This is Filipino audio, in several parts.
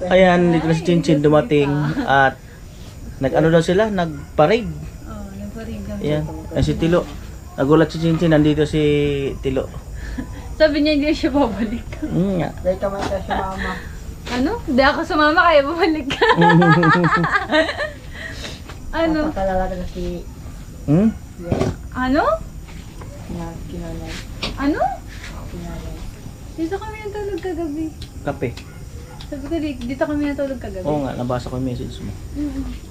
Ayan, dito na si Chinchin dumating at nag-ano daw sila, nag-parade. Oh, nagparig kami. Ayan, ay si Tilo. Nagulat si Chinchin, nandito si Tilo. Sabi niya hindi siya babalik. Nga. Dahil ka man sa mama. Ano? Hindi ako sumama kaya babalik ka. Ano? Napakalala na si Hmm? Ano? kinanay. Ano? Kinanay. Dito kami natulog kagabi. Kape. Sabi ko dito kami natulog kagabi. Oo nga, nabasa ko yung message mo.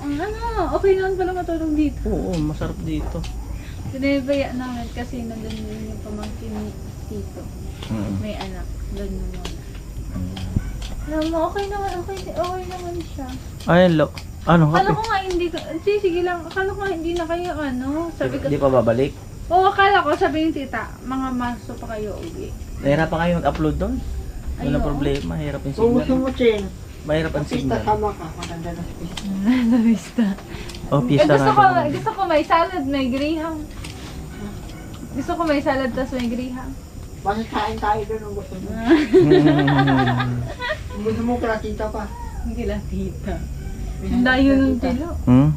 Ang ano, okay naman pala matulog dito. Oo, masarap dito. Sinibaya namin kasi nandun yung pamangkin ni Tito. May anak. Doon na muna. Alam mo, okay naman siya. Ayun, lo. Ano, Akala kape? ko nga hindi ko, sige lang, akala ko nga hindi na kayo ano. Sabi ko, Hindi pa babalik? oo, akala ko, sabi ni tita, mga maso pa kayo uwi. Nahirapan kayo mag-upload doon? Wala Ayun. problema, mahirap yung Kung signal. gusto mo, Chen, Mahirap ang pista signal. sama ka. Maganda na sa pista. Sa vista. Oh, pista Gusto ko may salad, may graham. Gusto ko may salad, tas may graham. Basta kain tayo doon kung gusto mo. Kung gusto mo, krakita pa. Hindi lang tita. Ang layo ng tilo. Hmm?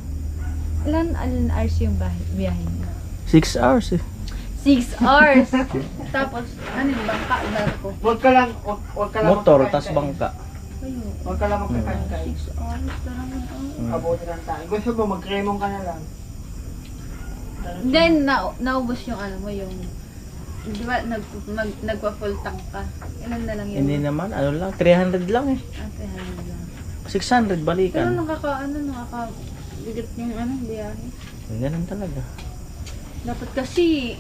Ilan hours yung biyahe niya? 6 hours eh. 6 hours. Tapos, ano yung bangka, barko? Huwag ka lang Motor, magkakain-kain. tas bangka. Ayun. Huwag ka lang magkakain-kain. 6 hours lang. Abuti lang tayo. Gusto mo, mag-cremong ka na lang. Then, naubos yung ano mo, yung... Di ba, nagpa-full tank ka? Ilan na lang yun? Hindi naman, ano lang, 300 lang eh. Ate, ano lang. 600 Pero balikan. nakakabigat yung ano, biyahe. Ganun talaga. Dapat kasi,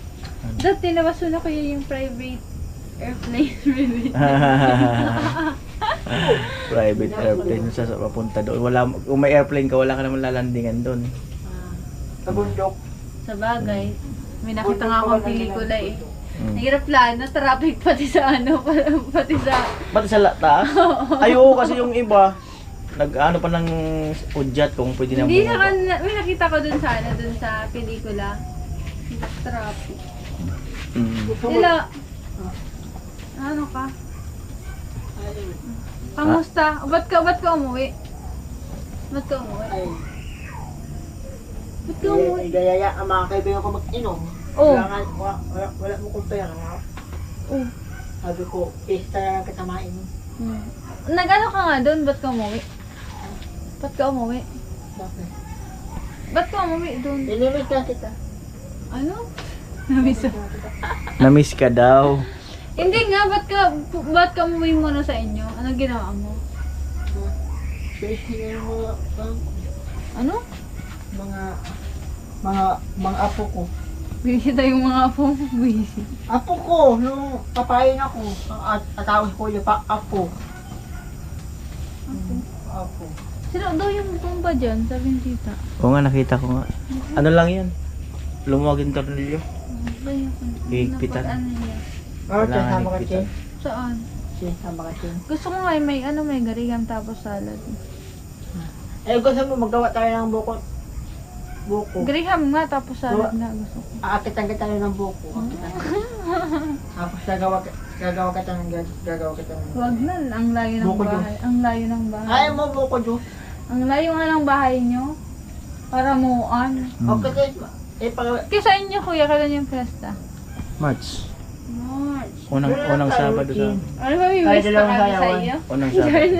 dati nabaso na ko yung private airplane. Private airplane sa papunta doon. Wala, kung may airplane ka, wala ka naman lalandingan doon. Sa bundok. Sa bagay, may nakita nga akong pelikula eh. Mm. Nahirap plano, traffic pati sa ano, pati sa... Pati sa taas? Ay, oo, kasi yung iba, nag-ano pa ng udyat kung pwede na Hindi bumaba. may nakita ko dun sa ano, dun sa pelikula. Traffic. Mm. Gusto mo, Nila, ano ka? Kamusta? Ba't ka umuwi? Ba't ka umuwi? ay, Ba't ka umuwi? igayaya ang mga kaibigan ko mag-inom. Oh. Wala mo kong pera. Oh. Sabi ko, pista na lang kasamain mo. Nag-ano ka nga doon? Ba't ka umuwi? Ba't ka umuwi? Bakit? Ba't ka umuwi doon? Inimit ka kita. Ano? Namiss ako. Na-miss ka daw. Hindi nga, ba't ka umuwi muna sa inyo? Ano ginawa mo? Pista yung Ano? mga apo ko. Bigyan tayo yung mga apo mo, busy. Apo ko, nung papayin ako, atawag ko yung apo. Apo. Sino daw yung tumba dyan? Sabi ni tita. Oo nga, nakita ko nga. Ano lang yan? Lumuwag yung tornilyo. Higpitan. Ano niya? Ano, sama ka, Chen? Saan? Sama ka, Chen. Gusto ko nga may garigam tapos salad. Eh, gusto mo magawa tayo ng buko. Graham nga tapos salad na gusto ko. Aakitan kita ng buko. Tapos gagawa kita ng Wag na, ang layo ng Buko bahay. Ang layo ng bahay. Ayaw mo buko, Jo? Ang layo nga ng bahay nyo. Para muan. Okay, Kaya sa inyo kuya, kailan yung fiesta? March. March. Unang Sabado sa... Ano ba may Tayo wish pa dalawang kami sa sayawan. iyo? Unang Sabado.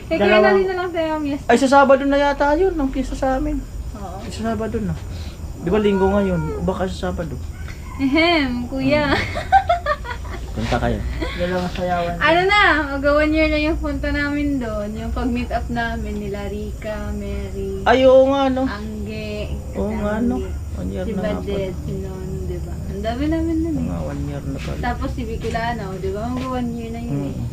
Kaya kailan na lang tayo ang yes. Ay, sa Sabado na yata yun. Ang piyesta sa amin. Oo. Sa Sabado na. Di ba linggo ngayon? O baka sa Sabado? Kuya. Punta kayo. dalawang sayawan. Ano na, mag-1 year na yung punta namin doon. Yung pag-meet up namin nila Rika, Mary, Ay, oo nga, no? Angge, Oo nga, no? 1 year si na nga pa. Badet, si Non, di ba? Ang dami namin nun eh. Mga 1 year na pala. Tapos si Bicolano, di ba? Mag-1 year na yun eh. Mm.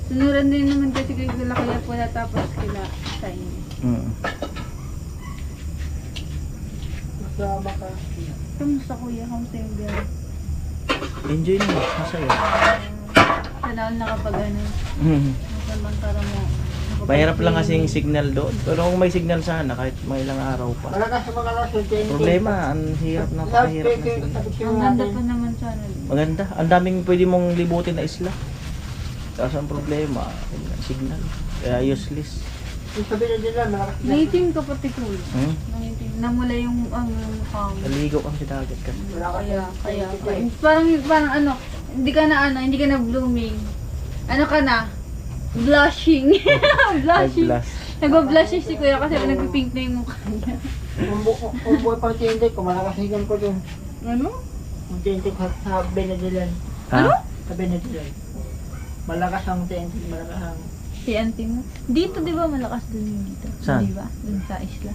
Sunuran din naman kasi kay Kila kaya pala tapos kila sa inyo. Mm. Sama ka. Kamusta kuya? Kamusta yung girl? Enjoy na. Masaya. Sana all nakapag ano, Mm. naman para mo. Mahirap lang kasi yung signal doon. Pero kung may signal sana, kahit may ilang araw pa. Wala ka sa mga lason, Chen. Problema, ang hirap na pakahirap na signal. Ang ganda pa naman sana. Maganda. Ang daming pwede mong libutin na isla. Tapos ang problema, yung signal. Kaya useless. Yung sabi na nila, malakas na. Naitim ka pati kuya. Hmm? Naitim. Namula yung mukha mo. Naligo kang sa dagat kasi. Kaya. Parang ano, hindi ka na blooming. Ano ka na? Blushing. Blushing. Nag-blast. Nag-blushing si kuya kasi nagpipink na yung mukha niya. Kung buhay pang tindig ko, malakas higan ko dun. Ano? Yung tindig sa Benedilan. Ha? Sa Benedilan. Malakas ang tindig, malakas ang... Si auntie mo. Dito di ba malakas dun yung dito? Saan? Di ba? Dun sa isla.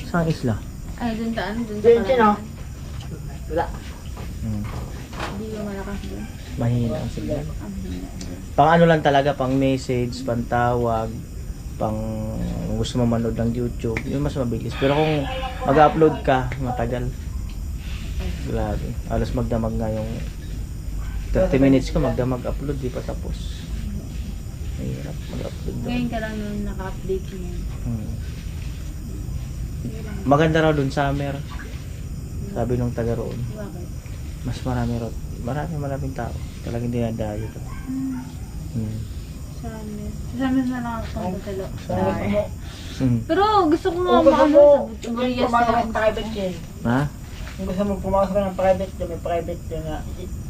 Saan isla? Ay, dun sa ano? Dun sa Dun, no? Palawan. Wala. Di ba malakas dun? Mahina ang signal. Ang hina. Pang ano lang talaga, pang message, pang tawag, pang gusto mo manood ng YouTube, yun mas mabilis. Pero kung mag-upload ka, matagal. Grabe. Alas magdamag nga yung 30 minutes ko, magdamag-upload, di pa tapos. Mahirap mag-upload doon. Ngayon ka lang nung naka-update niya. Maganda raw dun summer. Sabi nung taga roon. Bakit? Mas marami raw. Maraming tao. Talagang dinadayo to. Samin na lang ako sa talo. Hmm. Pero gusto ko nga Kung gusto maano mo, sa Burias pumasok na. ng private yan. Ha? Kung gusto mo pumasok ka ng private, may private yan nga.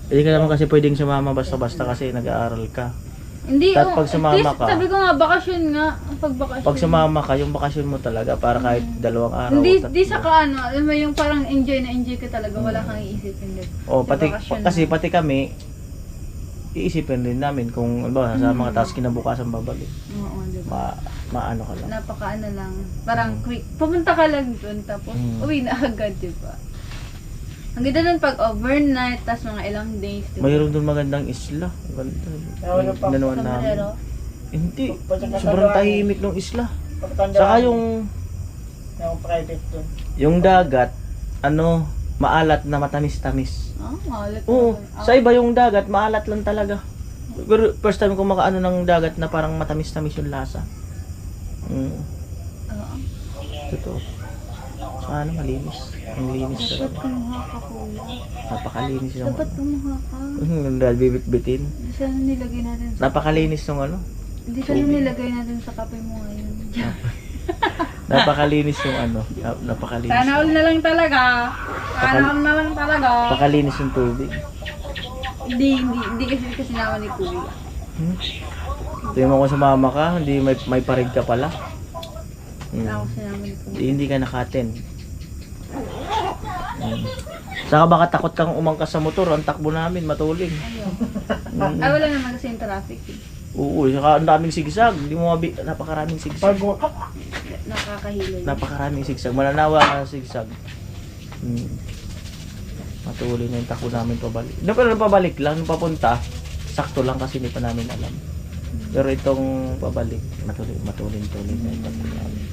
Hindi ka naman kasi pwedeng sumama basta-basta kasi nag-aaral ka. Hindi, At pag sumama at least, ka- sabi ko nga, bakasyon nga. Pag bakasyon. Pag sumama ka, yung bakasyon mo talaga para kahit 2 araw. Hindi, o di sa 3. kaano, alam mo yung parang enjoy na enjoy ka talaga, wala kang iisipin din. O pati Bakasyon kasi na. pati kami iisipin din namin kung ano ba sa mga task kinabukasan babalik. Oo, diba? Maano ka lang. Napakaano lang, parang quick. Pupunta ka lang dun, tapos uwi na agad, diba? Ang ganda nun pag overnight, tapos mga ilang days, diba? Mayroon doon magandang isla. Ganda. Ano pa? Ginawa namin. Sombrero. Hindi. Sobrang tahimik ng isla. Pagtanda Saka yung private dun. yung dagat, ano, maalat na matamis-tamis. Ah, malit. Oo, sa iba yung dagat, maalat lang talaga. Pero first time ko makaano ng dagat na parang matamis-tamis yung lasa. Totoo. Sa ano, malinis. Ang linis Dapat talaga. kumuha ka, kuya. Napakalinis yung Dapat kumuha ka. dahil bibit-bitin. Hindi sana nilagay natin sa... Napakalinis yung ano. Hindi sana nilagay natin sa kape mo ngayon. Napakalinis yung ano. Napakalinis. Sana all na lang talaga. Sana all na lang talaga. Napakalinis yung tubig. Hindi kasi naman ni kuya. Tingnan mo kung sumama ka, hindi may parig ka pala. Wala ako sinama ni kuya. Hindi ka nakaten. Saka baka takot kang umangkas sa motor, ang takbo namin, matuling. Ayaw. Ay, wala naman kasi yung traffic. Oo, saka ang daming sigsag. Hindi mo napakaraming sigsag. Nakakahilo yun. Napakaraming sigsag. Mananawa ka ng sigsag. Matuloy na yung takbo namin pabalik. Pero nung pabalik lang, nung papunta, sakto lang kasi hindi pa namin alam. Pero itong pabalik, matuloy na yung takbo namin.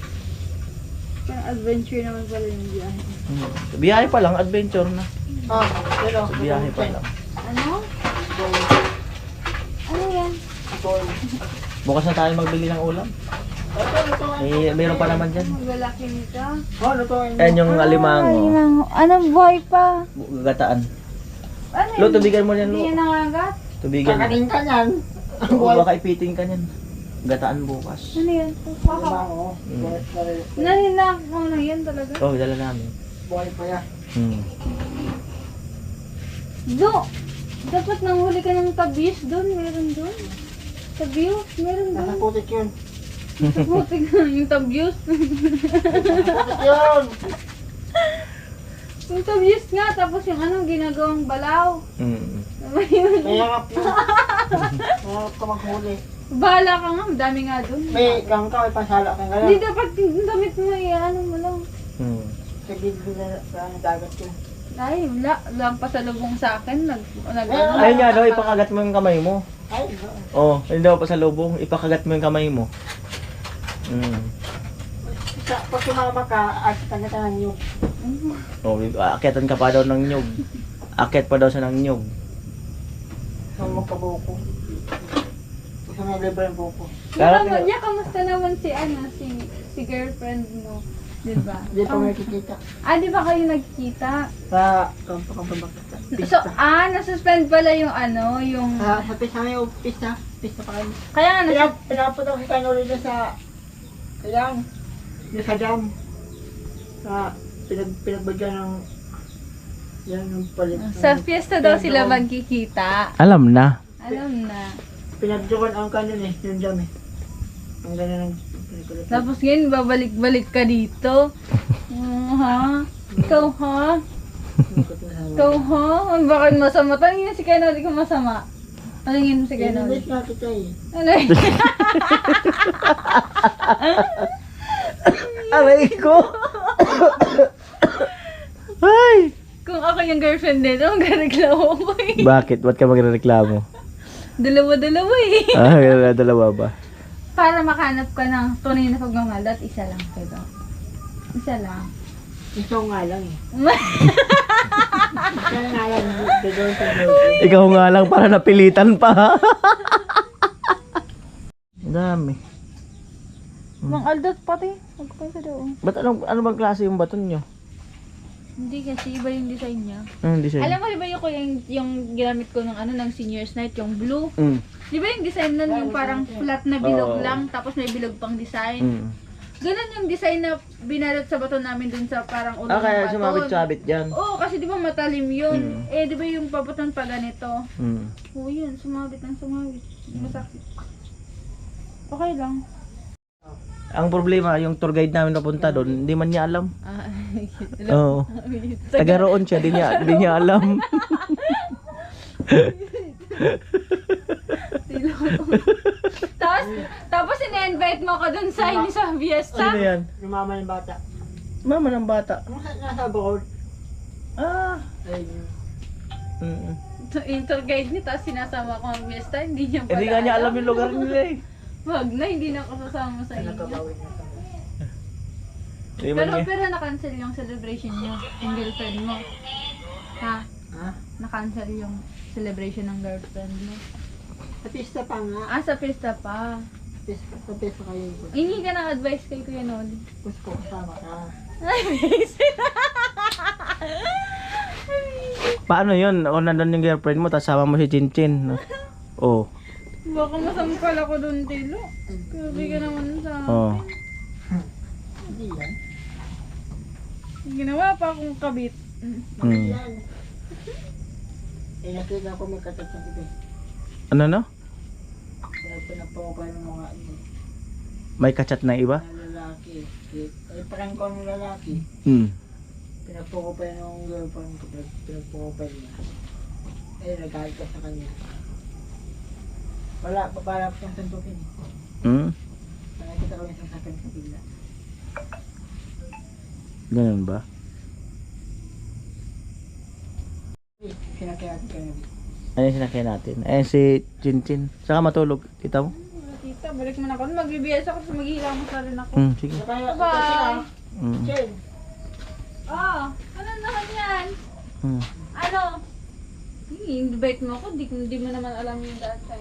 Parang adventure naman pala yung biyahe. Sa biyahe pa lang, adventure na. Pero, Sa biyahe pa lang. Ano? Ano yan? Bukas na tayo magbili ng ulam. Mayroon pa naman dyan. Maglalaki nito. lutuin mo. Ayan yung alimango. Anong buhay pa? Gataan. Ano Lo, tubigan mo yan, Hindi Lo. yan nangagat? Tubigan. Kakanin ka yan. Oo, baka ipitin ka niyan. Gataan bukas. Ano yan? Alimango. Naninak mo na yan talaga? Oh, dala namin. Buhay pa yan. Do! Dapat nanghuli ka ng tabies doon. Meron doon. Tabios? Meron Nasa doon. putik yun. Putik na yung tabios. Putik yun! Yung tabios nga. Tapos yung ano, ginagawang balaw. Ano yun? Mayarap yun. Mayarap ka maghuli. Bahala ka nga. Madami nga doon. May gang ka, may pasala ka Hindi ngayon. dapat yung damit mo ano mo lang. Sa gilid na dagat yun. Ay, wala. Lang pasalubong sa akin. Ayun nga daw, ipakagat mo yung kamay mo. Ay, Oh, hindi daw pasalubong, ipakagat mo yung kamay mo. pag sumama ka, at tanda-tanda nyo. Oh, aakyatan ka pa daw ng nyug. Akyat pa daw sa ng nyug. So, magkabuko. Gusto na libre yung buko. Kamusta naman si si girlfriend mo? Diba? Hindi pa may kikita. Di ba kayo nagkita? Sa kampo bakit. So, nasuspend pala yung yung... Sa pista may upis na. pista pa kayo. Kaya nga nasa... Pinapunta ko si Kano rin sa, kaya, yung sa dam. Sa, pinagbagyan ng, yan yung palit. Sa fiesta daw sila magkikita. Alam na. Alam na. Pinagjokan ang kanon eh, yung dam eh. Ang gano'n ng pinagkulit. Tapos ngayon, babalik-balik ka dito. Ha? Ikaw ha? Ikaw ha? Bakit masama? Tanungin si Keno, di ko masama. Tanungin mo si Keno. Pinagkulit nga kita eh. Ano Aray ko! Ay! Kung ako yung girlfriend nito, magreklamo ko eh. Bakit? Ba't ka magreklamo? Dalawa-dalawa eh. Dalawa ba? Para makahanap ka ng tunay na pagmamahal at isa lang kayo. Isa lang. Ikaw nga lang eh. Ikaw nga lang, gagawin sa girl. Ikaw nga lang para napilitan pa. Ang dami. Mang Aldot pati. Magpunta doon. Ba't ano bang klase yung baton nyo? Hindi kasi iba yung design niya. Hindi siya. Alam mo, di ba yung ginamit ko ng ng senior's night, yung blue? Mm. Di ba yung design nun yung parang flat na bilog Oo. lang, tapos may bilog pang design? Mm. Ganun yung design na binalot sa baton namin dun sa parang ulo ng Kaya baton. sumabit-sabit dyan. Oo, kasi di ba matalim yun? Mm. Eh, di ba yung pabuton pa ganito? Mm. Oo, yun. Sumabit ng sumabit. Masakit. Okay lang. Ang problema, yung tour guide namin napunta doon, hindi man niya alam. Ah, Oo. Taga roon siya, di niya alam. tapos ina-invite mo ko dun sa ini sa fiesta. Ano yan? Lumama yung bata. Mama ng bata. Nasa abroad. Ah. Ayun. Mm. Yung tour guide niya, tapos sinasama ko ang fiesta, hindi niya pala Hindi nga niya alam yung lugar nila eh. Wag na, hindi na ako sasama sa inyo. Nagkabawin na kami. Hindi man niya. Pero na-cancel yung celebration niyo, yung girlfriend mo. Ha? Ha? Na-cancel yung celebration ng girlfriend mo. Sa pista pa nga. Ah, sa fiesta pa. Sa pista kayo. Hingi ka ng advice kay Kuya Noli. Gusto ko kasama ka. Paano yun? O nandun yung girlfriend mo, tapos sama mo si Chinchin. Oh. Baka masampal ako doon, Tilo. Grabe ka naman sa akin. Oh. Hindi yan. Ginawa pa akong kabit. Hmm. Yan. Eh, nakita ko may katat ng iba. Ano no? Kaya pinapakopay ng mga May kachat na iba? na lalaki. Eh, parang ko ng lalaki. Hmm. Pinapakopay ng girlfriend ko. Pinapakopay niya. Eh, nagalit ka sa kanya. Wala, babalap siyang santukin. Hmm? Nakikita ko yung sasakyan sa bigla. Ganun ba? Sinakyan ka na. Ano yung sinakyan natin? Ayan si Chinchin. Saka matulog. Kita mo? Tita, balik mo na ako. Magbibiyas ako sa maghihilamos na rin ako. Hmm, sige. Bye! Hmm. Chen, Oh, ano naman yan? Hmm. Ano? I-invite mo ako, di mo naman alam yung daan sa'yo.